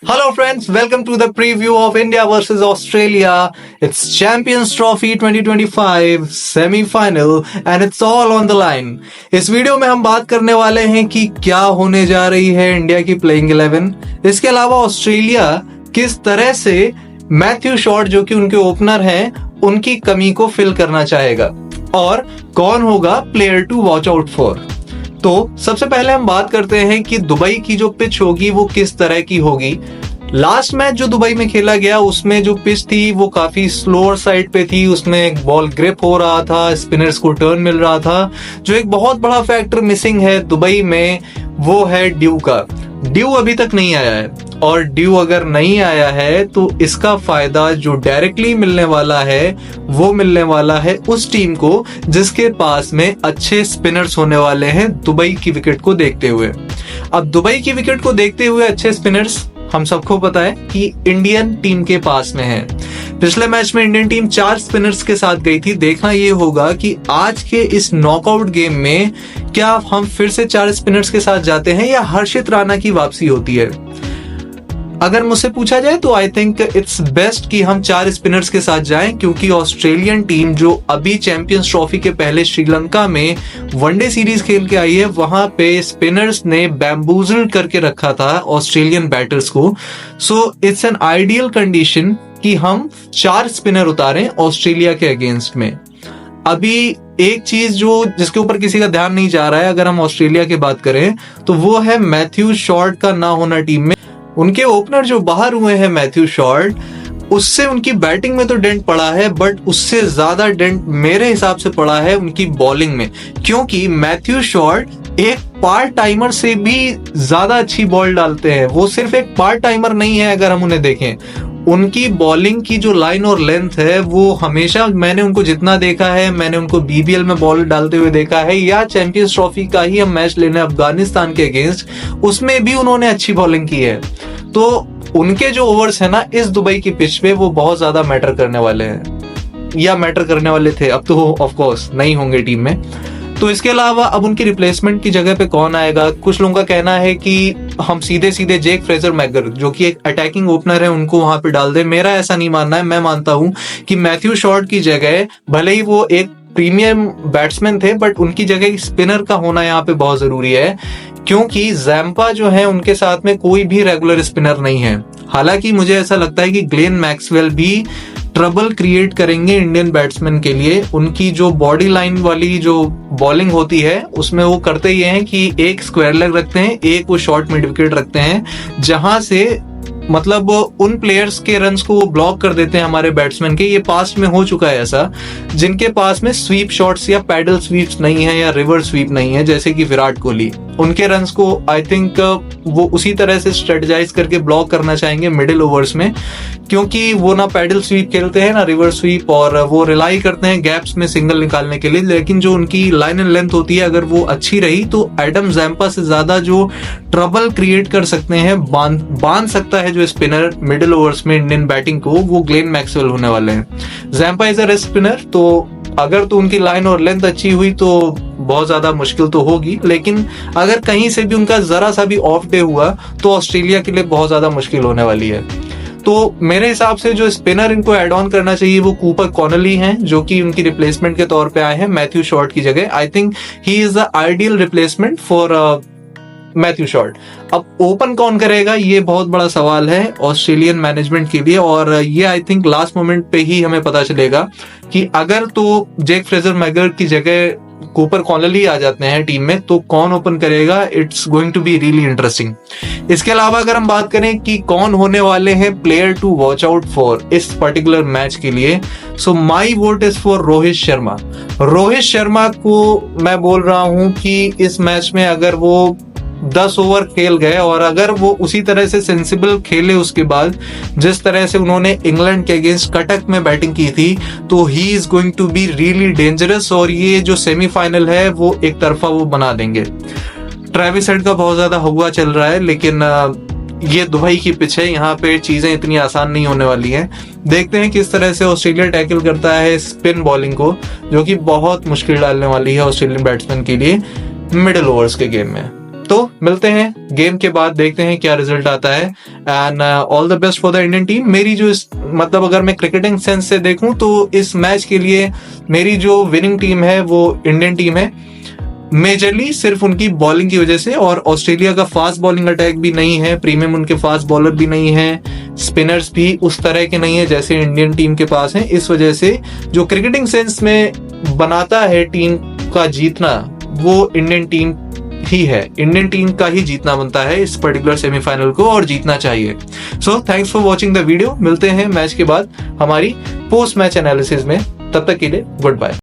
Hello friends, welcome to the preview of India versus Australia. It's Champions Trophy 2025 semi-final and it's all on the line. इस video में हम बात करने वाले हैं कि क्या होने जा रही है इंडिया की प्लेइंग 11। इसके अलावा ऑस्ट्रेलिया किस तरह से मैथ्यू शॉर्ट जो कि उनके ओपनर हैं उनकी कमी को फिल करना चाहेगा और कौन होगा player to watch out for. तो सबसे पहले हम बात करते हैं कि दुबई की जो पिच होगी वो किस तरह की होगी। लास्ट मैच जो दुबई में खेला गया उसमें जो पिच थी वो काफी स्लोअर साइड पे थी, उसमें बॉल ग्रिप हो रहा था, स्पिनर्स को टर्न मिल रहा था। जो एक बहुत बड़ा फैक्टर मिसिंग है दुबई में वो है ड्यू का। ड्यू अभी तक नहीं आया है और ड्यू अगर नहीं आया है तो इसका फायदा जो डायरेक्टली मिलने वाला है वो मिलने वाला है उस टीम को जिसके पास में अच्छे स्पिनर्स होने वाले हैं दुबई की विकेट को देखते हुए। अब दुबई की विकेट को देखते हुए अच्छे स्पिनर्स हम सबको पता है कि इंडियन टीम के पास में है। पिछले मैच में इंडियन टीम 4 स्पिनर्स के साथ गई थी। देखना ये होगा कि आज के इस नॉकआउट गेम में क्या हम फिर से 4 स्पिनर्स के साथ जाते हैं या हर्षित राणा की वापसी होती है। अगर मुझसे पूछा जाए तो आई थिंक इट्स बेस्ट कि हम 4 स्पिनर्स के साथ जाएं, क्योंकि ऑस्ट्रेलियन टीम जो अभी चैंपियंस ट्रॉफी के पहले श्रीलंका में वनडे सीरीज खेल के आई है वहां पे स्पिनर्स ने बैम्बूजल करके रखा था ऑस्ट्रेलियन बैटर्स को। So it's an ideal condition कि हम 4 स्पिनर उतारें ऑस्ट्रेलिया के अगेंस्ट में। अभी एक चीज जो जिसके ऊपर किसी का ध्यान नहीं जा रहा है अगर हम ऑस्ट्रेलिया की बात करें तो वो है मैथ्यू शॉर्ट का ना होना टीम में। उनके ओपनर जो बाहर हुए हैं मैथ्यू शॉर्ट, उससे उनकी बैटिंग में तो डेंट पड़ा है बट उससे ज्यादा डेंट मेरे हिसाब से पड़ा है उनकी बॉलिंग में, क्योंकि मैथ्यू शॉर्ट एक पार्ट टाइमर से भी ज्यादा अच्छी बॉल डालते हैं। वो सिर्फ एक पार्ट टाइमर नहीं है, अगर हम उन्हें देखें उनकी बॉलिंग की जो लाइन और लेंथ है वो हमेशा मैंने उनको जितना देखा है, मैंने उनको बीबीएल में बॉल डालते हुए देखा है या चैंपियंस ट्रॉफी का ही हम मैच लेने अफगानिस्तान के अगेंस्ट, उसमें भी उन्होंने अच्छी बॉलिंग की है। तो उनके जो ओवर्स है ना इस दुबई की पिच पे वो बहुत ज्यादा मैटर करने वाले हैं या मैटर करने वाले थे, अब तो ऑफ कोर्स नहीं होंगे टीम में। तो इसके अलावा अब उनकी रिप्लेसमेंट की जगह पे कौन आएगा। कुछ लोगों का कहना है कि हम सीधे सीधे जेक फ्रेजर मैगर जो कि एक अटैकिंग ओपनर है उनको वहां पे डाल दें। मेरा ऐसा नहीं मानना है। मैं मानता हूं कि मैथ्यू शॉर्ट की जगह भले ही वो एक प्रीमियम बैट्समैन थे बट उनकी जगह स्पिनर का होना यहाँ पे बहुत जरूरी है, क्योंकि जैम्पा जो है उनके साथ में कोई भी रेगुलर स्पिनर नहीं है। हालांकि मुझे ऐसा लगता है कि ग्लेन मैक्सवेल भी ट्रबल क्रिएट करेंगे इंडियन बैट्समैन के लिए। उनकी जो बॉडी लाइन वाली जो बॉलिंग होती है उसमें वो करते ये हैं कि एक स्क्वायर लेग रखते हैं, एक वो शॉर्ट मिड विकेट रखते हैं, जहां से मतलब उन प्लेयर्स के रन्स को वो ब्लॉक कर देते हैं हमारे बैट्समैन के। ये पास्ट में हो चुका है ऐसा, जिनके पास में स्वीप शॉट्स या पैडल स्वीप्स नहीं है या रिवर्स स्वीप नहीं है, जैसे कि विराट कोहली, उनके रन्स को आई थिंक वो उसी तरह से स्ट्रेटजाइज करके ब्लॉक करना चाहेंगे मिडिल ओवर्स में, क्योंकि वो ना पैडल स्वीप खेलते हैं ना रिवर्स स्वीप और वो रिलाई करते हैं गैप्स में सिंगल निकालने के लिए। लेकिन जो उनकी लाइन एंड लेंथ होती है अगर वो अच्छी रही तो एडम जैम्पा से ज्यादा जो ट्रबल क्रिएट कर सकते हैं, बांध सकता है जो स्पिनर मिडिल ओवर्स में इंडियन बैटिंग को, वो ग्लेन मैक्सवेल होने वाले हैं। Zampa is a rest spinner, तो अगर तो उनकी लाइन और लेंथ अच्छी हुई तो बहुत ज्यादा मुश्किल तो होगी, लेकिन अगर कहीं से भी उनका जरा सा भी ऑफ डे हुआ तो ऑस्ट्रेलिया के लिए बहुत ज्यादा मुश्किल होने वाली है। तो मेरे हिसाब से जो स्पिनर इनको एड ऑन करना चाहिए वो कूपर कॉनली हैं, जो कि उनकी रिप्लेसमेंट के तौर पे आए हैं मैथ्यू शॉर्ट की जगह। I think he is the ideal replacement for Matthew short. अब ओपन कौन करेगा ये बहुत बड़ा सवाल है ऑस्ट्रेलियन मैनेजमेंट के लिए, और ये आई थिंक लास्ट मोमेंट पे ही हमें पता चलेगा कि अगर तो जेक फ्रेजर मैगर की जगह कूपर कॉनली आ जाते हैं टीम में तो कौन ओपन करेगा। It's going to be really interesting. इसके अलावा अगर हम बात करें कि कौन होने वाले हैं player to watch out for इस पर्टिकुलर मैच के लिए, so my vote is for Rohit Sharma. Rohit Sharma को मैं बोल रहा हूं कि इस मैच में अगर वो 10 ओवर खेल गए और अगर वो उसी तरह से सेंसिबल खेले उसके बाद जिस तरह से उन्होंने इंग्लैंड के अगेंस्ट कटक में बैटिंग की थी, तो he is going to be really dangerous और ये जो सेमीफाइनल है वो एक तरफा वो बना देंगे। ट्रेविस हेड का बहुत ज्यादा हुआ चल रहा है, लेकिन ये दुबई की पिच है, यहाँ पे चीजें इतनी आसान नहीं होने वाली हैं। देखते हैं किस तरह से ऑस्ट्रेलिया टैकल करता है स्पिन बॉलिंग को, जो कि बहुत मुश्किल डालने वाली है ऑस्ट्रेलियन बैट्समैन के लिए मिडिल ओवर्स के गेम में। तो मिलते हैं गेम के बाद, देखते हैं क्या रिजल्ट आता है। And all the best for the Indian team. मेरी जो मतलब अगर मैं क्रिकेटिंग सेंस से देखूं तो इस मैच के लिए मेरी जो विनिंग टीम है वो इंडियन टीम है, मेजरली सिर्फ उनकी बॉलिंग की वजह से। और ऑस्ट्रेलिया का फास्ट बॉलिंग अटैक भी नहीं है, प्रीमियम उनके फास्ट बॉलर भी नहीं है, स्पिनर्स भी उस तरह के नहीं है जैसे इंडियन टीम के पास है। इस वजह से जो क्रिकेटिंग सेंस में बनाता है टीम का जीतना, वो इंडियन टीम ही है। इंडियन टीम का ही जीतना बनता है इस पर्टिकुलर सेमीफाइनल को, और जीतना चाहिए। So thanks for watching the video. मिलते हैं मैच के बाद हमारी पोस्ट मैच एनालिसिस में। तब तक के लिए गुड बाय।